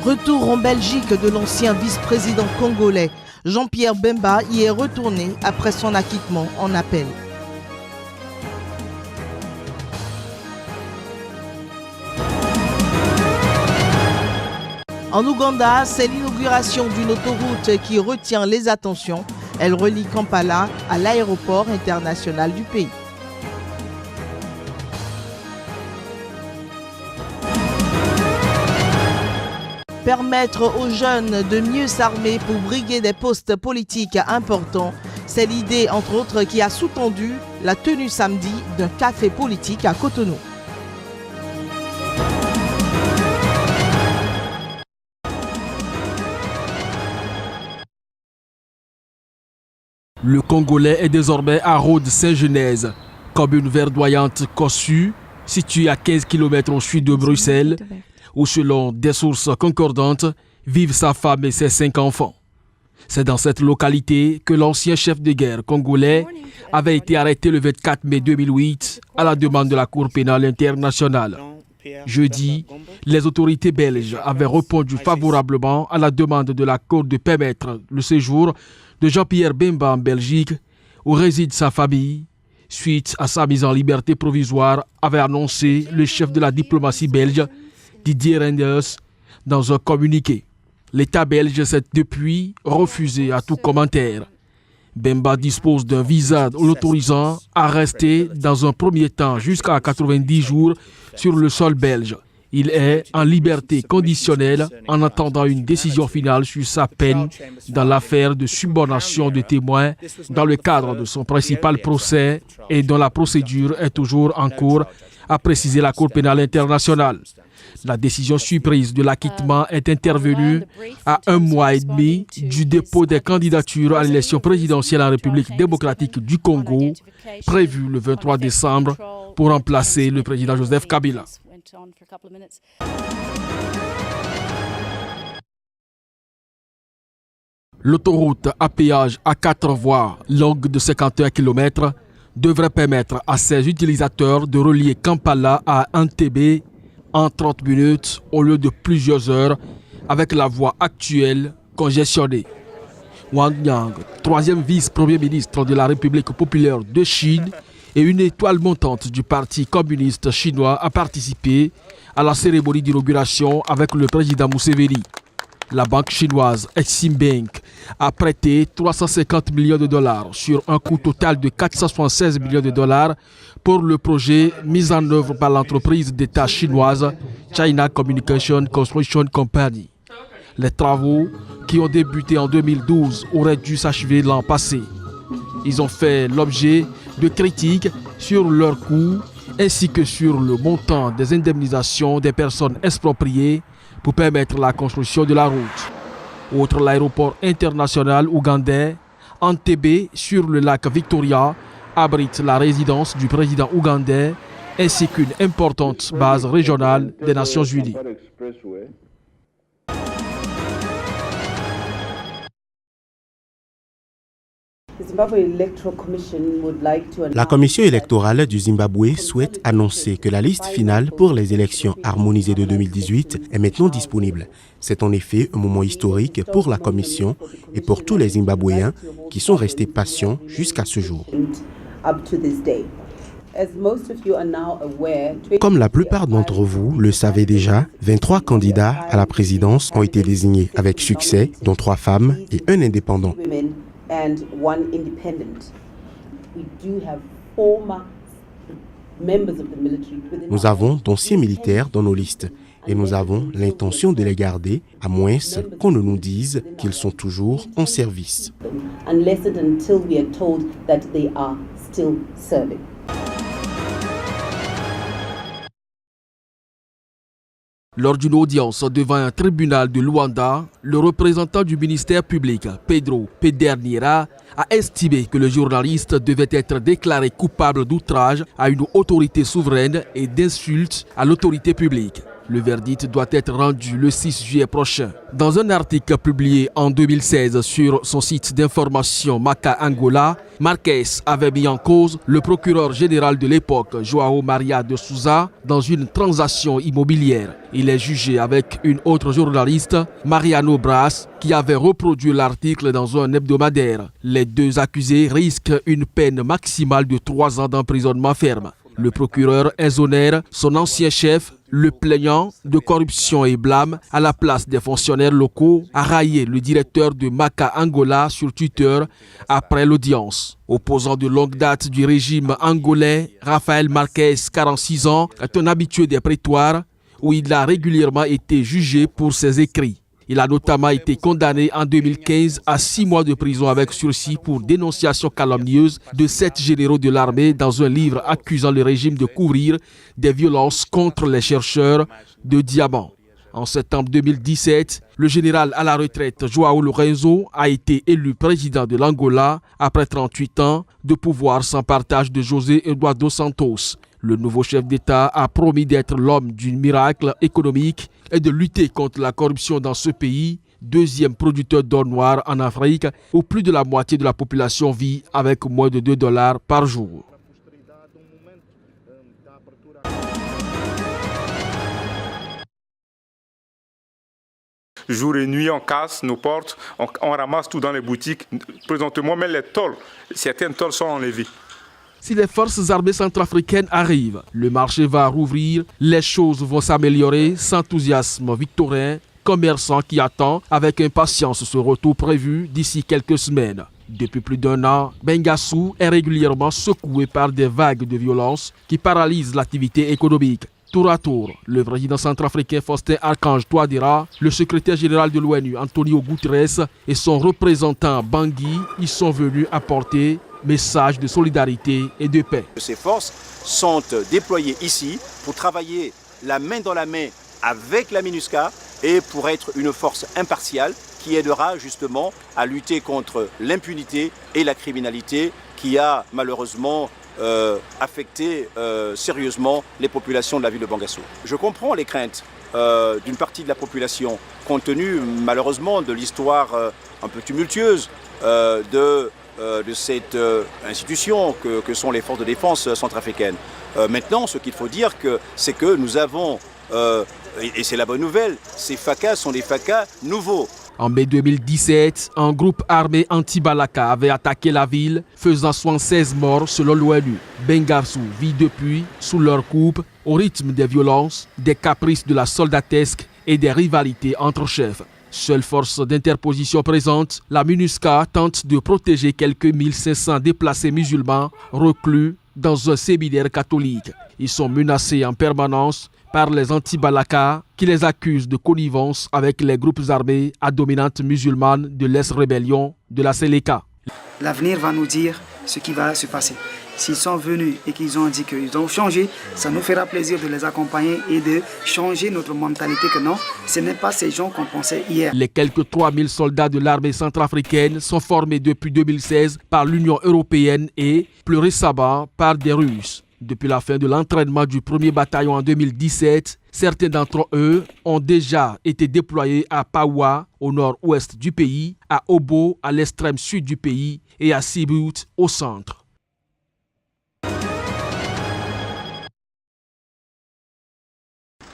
Retour en Belgique de l'ancien vice-président congolais. Jean-Pierre Bemba y est retourné après son acquittement en appel. En Ouganda, c'est l'inauguration d'une autoroute qui retient les attentions. Elle relie Kampala à l'aéroport international du pays. Permettre aux jeunes de mieux s'armer pour briguer des postes politiques importants, c'est l'idée, entre autres, qui a sous-tendu la tenue samedi d'un café politique à Cotonou. Le Congolais est désormais à Rhodes-Saint-Genèse, commune verdoyante Kossu, située à 15 km au sud de Bruxelles, où selon des sources concordantes, vivent sa femme et ses 5 enfants. C'est dans cette localité que l'ancien chef de guerre congolais avait été arrêté le 24 mai 2008 à la demande de la Cour pénale internationale. Jeudi, les autorités belges avaient répondu favorablement à la demande de la Cour de permettre le séjour de Jean-Pierre Bemba en Belgique, où réside sa famille, suite à sa mise en liberté provisoire, avait annoncé le chef de la diplomatie belge, Didier Reynders, dans un communiqué. L'État belge s'est depuis refusé à tout commentaire. Bemba dispose d'un visa l'autorisant à rester dans un premier temps jusqu'à 90 jours sur le sol belge. Il est en liberté conditionnelle en attendant une décision finale sur sa peine dans l'affaire de subornation de témoins dans le cadre de son principal procès et dont la procédure est toujours en cours, a précisé la Cour pénale internationale. La décision surprise de l'acquittement est intervenue à 1 mois et demi du dépôt des candidatures à l'élection présidentielle en République démocratique du Congo, prévue le 23 décembre pour remplacer le président Joseph Kabila. L'autoroute à péage à 4 voies, longue de 51 km, devrait permettre à ses utilisateurs de relier Kampala à Entebbe en 30 minutes au lieu de plusieurs heures avec la voie actuelle congestionnée. Wang Yang, 3e vice-premier ministre de la République populaire de Chine et une étoile montante du Parti communiste chinois, a participé à la cérémonie d'inauguration avec le président Museveni. La banque chinoise Exim Bank a prêté 350 millions de dollars sur un coût total de 476 millions de dollars pour le projet mis en œuvre par l'entreprise d'État chinoise China Communication Construction Company. Les travaux, qui ont débuté en 2012, auraient dû s'achever l'an passé. Ils ont fait l'objet de critiques sur leur coût ainsi que sur le montant des indemnisations des personnes expropriées pour permettre la construction de la route. Outre l'aéroport international ougandais, Entebbe, sur le lac Victoria, abrite la résidence du président ougandais ainsi qu'une importante base régionale des Nations Unies. La commission électorale du Zimbabwe souhaite annoncer que la liste finale pour les élections harmonisées de 2018 est maintenant disponible. C'est en effet un moment historique pour la commission et pour tous les Zimbabwéens qui sont restés patients jusqu'à ce jour. Comme la plupart d'entre vous le savez déjà, 23 candidats à la présidence ont été désignés avec succès, dont 3 femmes et 1 indépendant. Nous avons d'anciens militaires dans nos listes et nous avons l'intention de les garder, à moins qu'on ne nous dise qu'ils sont toujours en service. Lors d'une audience devant un tribunal de Luanda, le représentant du ministère public, Pedro Pedernera, a estimé que le journaliste devait être déclaré coupable d'outrage à une autorité souveraine et d'insulte à l'autorité publique. Le verdict doit être rendu le 6 juillet prochain. Dans un article publié en 2016 sur son site d'information Maca Angola, Marques avait mis en cause le procureur général de l'époque, João Maria de Souza, dans une transaction immobilière. Il est jugé avec une autre journaliste, Mariano Bras, qui avait reproduit l'article dans un hebdomadaire. Les deux accusés risquent une peine maximale de 3 ans d'emprisonnement ferme. Le procureur exonère son ancien chef, le plaignant de corruption et blâme à la place des fonctionnaires locaux, a raillé le directeur de Maca Angola sur Twitter après l'audience. Opposant de longue date du régime angolais, Rafael Marques, 46 ans, est un habitué des prétoires où il a régulièrement été jugé pour ses écrits. Il a notamment été condamné en 2015 à 6 mois de prison avec sursis pour dénonciation calomnieuse de 7 généraux de l'armée dans un livre accusant le régime de couvrir des violences contre les chercheurs de diamants. En septembre 2017, le général à la retraite João Lourenço a été élu président de l'Angola après 38 ans de pouvoir sans partage de José Eduardo Santos. Le nouveau chef d'État a promis d'être l'homme du miracle économique et de lutter contre la corruption dans ce pays, deuxième producteur d'or noir en Afrique, où plus de la moitié de la population vit avec moins de $2 par jour. Jour et nuit, on casse nos portes, on ramasse tout dans les boutiques. Présentement, même les tôles, certaines tôles sont enlevées. Si les forces armées centrafricaines arrivent, le marché va rouvrir, les choses vont s'améliorer sans enthousiasme victorien, commerçant qui attend avec impatience ce retour prévu d'ici quelques semaines. Depuis plus d'1 an, Bengassou est régulièrement secoué par des vagues de violence qui paralysent l'activité économique. Tour à tour, le président centrafricain Faustin Archange Touadéra, le secrétaire général de l'ONU Antonio Guterres et son représentant Bangui y sont venus apporter message de solidarité et de paix. Ces forces sont déployées ici pour travailler la main dans la main avec la MINUSCA et pour être une force impartiale qui aidera justement à lutter contre l'impunité et la criminalité qui a malheureusement affecté sérieusement les populations de la ville de Bangassou. Je comprends les craintes d'une partie de la population compte tenu malheureusement de l'histoire un peu tumultueuse de cette institution que sont les forces de défense centrafricaines. Maintenant, ce qu'il faut dire, c'est que nous avons, et c'est la bonne nouvelle, ces FACA sont des FACA nouveaux. En mai 2017, un groupe armé anti-Balaka avait attaqué la ville, faisant 76 morts selon l'ONU. Bengassou vit depuis sous leur coupe, au rythme des violences, des caprices de la soldatesque et des rivalités entre chefs. Seule force d'interposition présente, la MINUSCA tente de protéger quelques 1500 déplacés musulmans reclus dans un séminaire catholique. Ils sont menacés en permanence par les anti-Balaka qui les accusent de connivence avec les groupes armés à dominante musulmane de l'ex-rébellion de la Séléka. L'avenir va nous dire ce qui va se passer. S'ils sont venus et qu'ils ont dit qu'ils ont changé, ça nous fera plaisir de les accompagner et de changer notre mentalité que non, ce n'est pas ces gens qu'on pensait hier. Les quelques 3000 soldats de l'armée centrafricaine sont formés depuis 2016 par l'Union européenne et, plus récemment, par des Russes. Depuis la fin de l'entraînement du premier bataillon en 2017, certains d'entre eux ont déjà été déployés à Pawa, au nord-ouest du pays, à Obo, à l'extrême sud du pays, et à Sibut, au centre.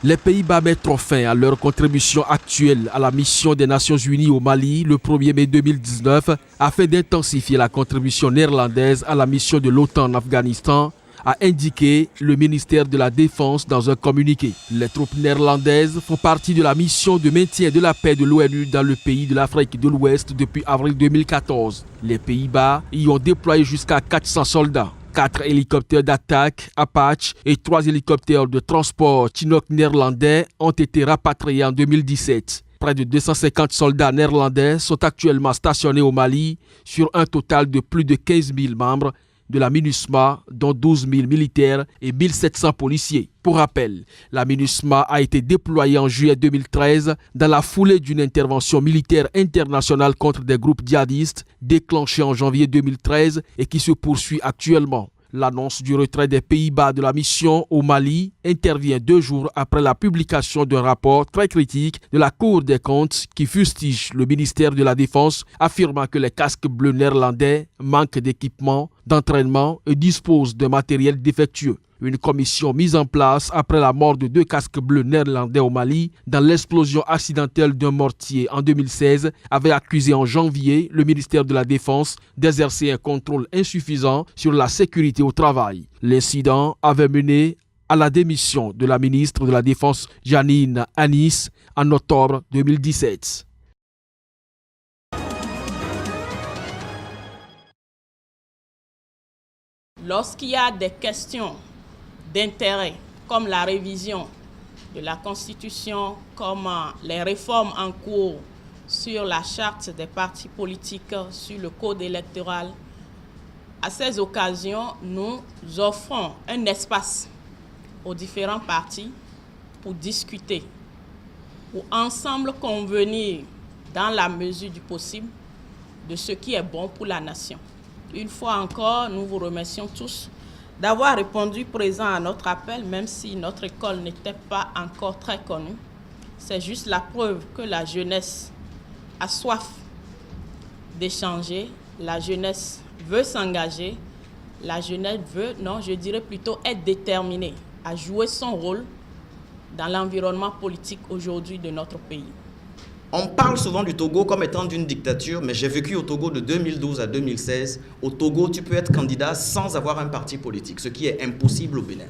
Les Pays-Bas mettront fin à leur contribution actuelle à la mission des Nations Unies au Mali le 1er mai 2019 afin d'intensifier la contribution néerlandaise à la mission de l'OTAN en Afghanistan, a indiqué le ministère de la Défense dans un communiqué. Les troupes néerlandaises font partie de la mission de maintien de la paix de l'ONU dans le pays de l'Afrique de l'Ouest depuis avril 2014. Les Pays-Bas y ont déployé jusqu'à 400 soldats. 4 hélicoptères d'attaque Apache et 3 hélicoptères de transport Chinook néerlandais ont été rapatriés en 2017. Près de 250 soldats néerlandais sont actuellement stationnés au Mali sur un total de plus de 15 000 membres de la MINUSMA, dont 12 000 militaires et 1700 policiers. Pour rappel, la MINUSMA a été déployée en juillet 2013 dans la foulée d'une intervention militaire internationale contre des groupes djihadistes déclenchée en janvier 2013 et qui se poursuit actuellement. L'annonce du retrait des Pays-Bas de la mission au Mali intervient 2 jours après la publication d'un rapport très critique de la Cour des comptes qui fustige le ministère de la Défense, affirmant que les casques bleus néerlandais manquent d'équipement, d'entraînement et disposent de matériel défectueux. Une commission mise en place après la mort de 2 casques bleus néerlandais au Mali dans l'explosion accidentelle d'un mortier en 2016 avait accusé en janvier le ministère de la Défense d'exercer un contrôle insuffisant sur la sécurité au travail. L'incident avait mené à la démission de la ministre de la Défense Janine Anis en octobre 2017. Lorsqu'il y a des questions d'intérêt, comme la révision de la Constitution, comme les réformes en cours sur la charte des partis politiques, sur le code électoral, à ces occasions, nous offrons un espace aux différents partis pour discuter, pour ensemble convenir dans la mesure du possible de ce qui est bon pour la nation. Une fois encore, nous vous remercions tous d'avoir répondu présent à notre appel, même si notre école n'était pas encore très connue. C'est juste la preuve que la jeunesse a soif d'échanger, la jeunesse veut s'engager, la jeunesse veut, non, je dirais plutôt être déterminée à jouer son rôle dans l'environnement politique aujourd'hui de notre pays. On parle souvent du Togo comme étant d'une dictature, mais j'ai vécu au Togo de 2012 à 2016. Au Togo, tu peux être candidat sans avoir un parti politique, ce qui est impossible au Bénin.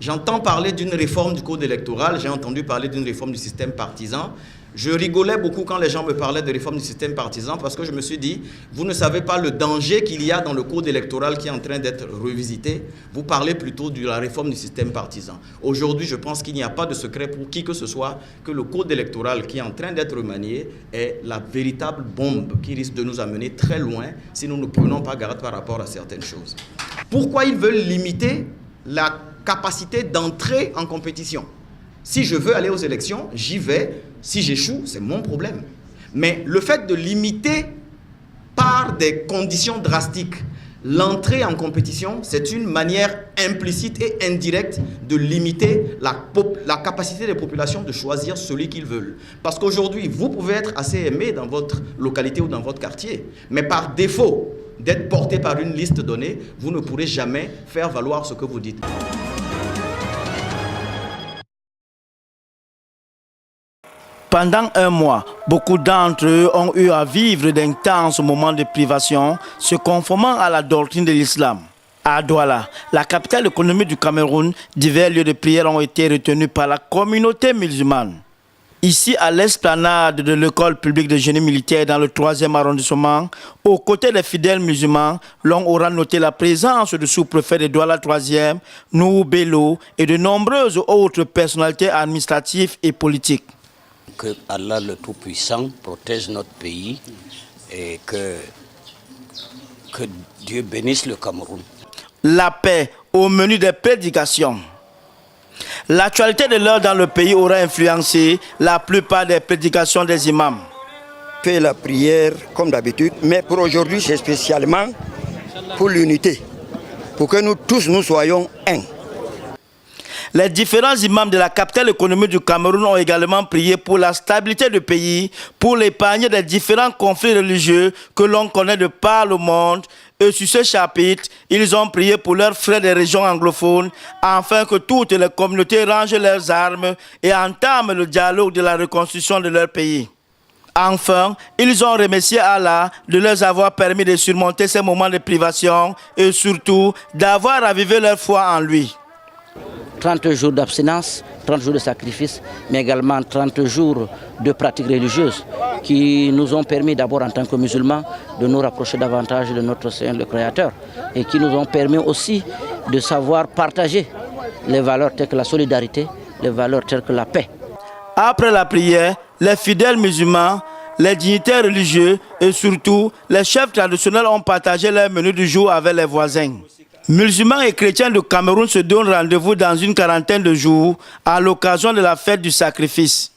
J'entends parler d'une réforme du code électoral, j'ai entendu parler d'une réforme du système partisan. Je rigolais beaucoup quand les gens me parlaient de réforme du système partisan parce que je me suis dit, vous ne savez pas le danger qu'il y a dans le code électoral qui est en train d'être revisité. Vous parlez plutôt de la réforme du système partisan. Aujourd'hui, je pense qu'il n'y a pas de secret pour qui que ce soit que le code électoral qui est en train d'être remanié est la véritable bombe qui risque de nous amener très loin si nous ne prenons pas garde par rapport à certaines choses. Pourquoi ils veulent limiter la capacité d'entrer en compétition? Si je veux aller aux élections, j'y vais. Si j'échoue, c'est mon problème. Mais le fait de limiter par des conditions drastiques l'entrée en compétition, c'est une manière implicite et indirecte de limiter la capacité des populations de choisir celui qu'ils veulent. Parce qu'aujourd'hui, vous pouvez être assez aimé dans votre localité ou dans votre quartier, mais par défaut d'être porté par une liste donnée, vous ne pourrez jamais faire valoir ce que vous dites. Pendant un mois, beaucoup d'entre eux ont eu à vivre d'intenses moments de privation, se conformant à la doctrine de l'islam. À Douala, la capitale économique du Cameroun, divers lieux de prière ont été retenus par la communauté musulmane. Ici, à l'esplanade de l'école publique de génie militaire dans le 3e arrondissement, aux côtés des fidèles musulmans, l'on aura noté la présence du sous-préfet de Douala 3e, Nourou Bello, et de nombreuses autres personnalités administratives et politiques. Que Allah le Tout-Puissant protège notre pays et que Dieu bénisse le Cameroun. La paix au menu des prédications. L'actualité de l'heure dans le pays aura influencé la plupart des prédications des imams. Fait la prière comme d'habitude, mais pour aujourd'hui c'est spécialement pour l'unité, pour que nous tous nous soyons un. Les différents imams de la capitale économique du Cameroun ont également prié pour la stabilité du pays, pour l'épargner des différents conflits religieux que l'on connaît de par le monde. Et sur ce chapitre, ils ont prié pour leurs frères des régions anglophones, afin que toutes les communautés rangent leurs armes et entament le dialogue de la reconstruction de leur pays. Enfin, ils ont remercié Allah de leur avoir permis de surmonter ces moments de privation et surtout d'avoir ravivé leur foi en lui. 30 jours d'abstinence, 30 jours de sacrifice, mais également 30 jours de pratiques religieuses qui nous ont permis d'abord en tant que musulmans de nous rapprocher davantage de notre Seigneur le Créateur et qui nous ont permis aussi de savoir partager les valeurs telles que la solidarité, les valeurs telles que la paix. Après la prière, les fidèles musulmans, les dignitaires religieux et surtout les chefs traditionnels ont partagé leur menu du jour avec les voisins. Musulmans et chrétiens du Cameroun se donnent rendez-vous dans une quarantaine de jours à l'occasion de la fête du sacrifice.